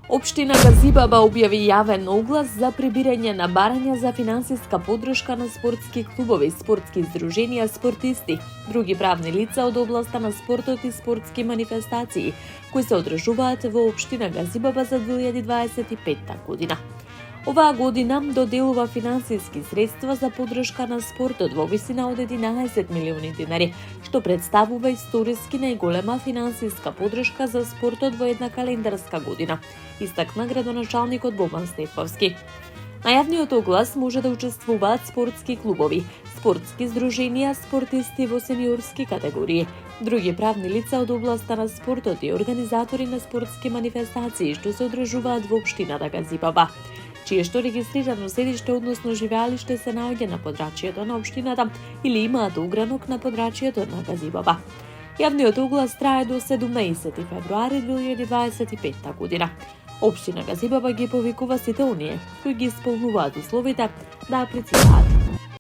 Општина Газибаба објави јавен оглас за прибирање на барања за финансиска поддршка на спортски клубови, спортски здруженија, спортисти, други правни лица од областа на спортот и спортски манифестации, кои се одржуваат во општина Газибаба за 2025 година. Оваа година доделува финансиски средства за поддршка на спортот во висина од 11 милиони динари, што представува историски најголема финансиска поддршка за спортот во една календарска година, истакна градоначалникот Бобан Стефовски. На јавниот оглас може да учествуваат спортски клубови, спортски здруженија, спортисти во сениорски категории, други правни лица од областа на спортот и организатори на спортски манифестации што се одржуваат во општината Газибаба, чие што регистрирано седиште, односно живеалиште се наоѓа на подрачјето на општината или имаат огранок на подрачјето на Газибаба. Јавниот оглас трае до 17 февруари 2025 година. Општина Газибаба ги повикува сите оние кои ги исполнуваат условите да аплицираат.